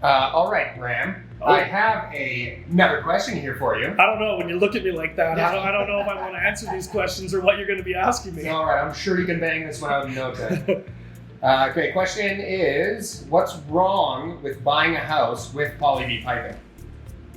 All right, Ram. I have another question here for you. I don't know. When you look at me like that, I don't know if I want to answer these questions or what you're going to be asking me. All right, I'm sure you can bang this one out in no time. Okay, question is, what's wrong with buying a house with poly B piping?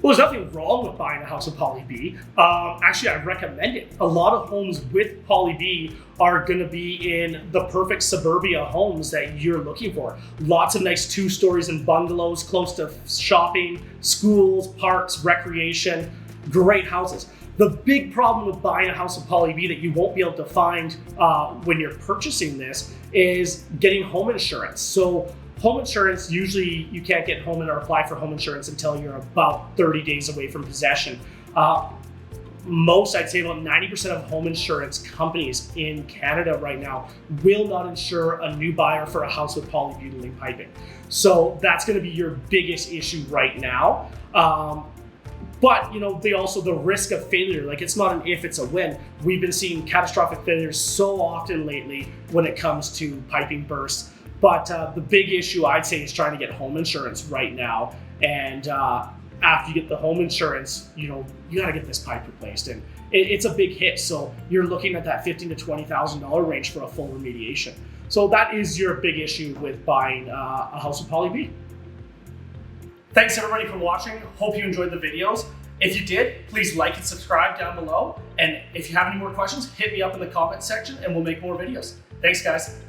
Well, there's nothing wrong with buying a house with poly B. Actually, I recommend it. A lot of homes with poly B are going to be in the perfect suburbia homes that you're looking for. Lots of nice 2 stories and bungalows, close to shopping, schools, parks, recreation, great houses. The big problem with buying a house with poly B that you won't be able to find when you're purchasing this is getting home insurance. So home insurance, usually you can't get home or apply for home insurance until you're about 30 days away from possession. I'd say about 90% of home insurance companies in Canada right now will not insure a new buyer for a house with polybutylene piping. So that's going to be your biggest issue right now. But the risk of failure, like it's not an if, it's a when. We've been seeing catastrophic failures so often lately when it comes to piping bursts. But the big issue I'd say is trying to get home insurance right now. And after you get the home insurance, you got to get this pipe replaced. And it's a big hit. So you're looking at that $15,000 to $20,000 range for a full remediation. So that is your big issue with buying a house with poly B. Thanks everybody for watching. Hope you enjoyed the videos. If you did, please like and subscribe down below. And if you have any more questions, hit me up in the comment section and we'll make more videos. Thanks guys.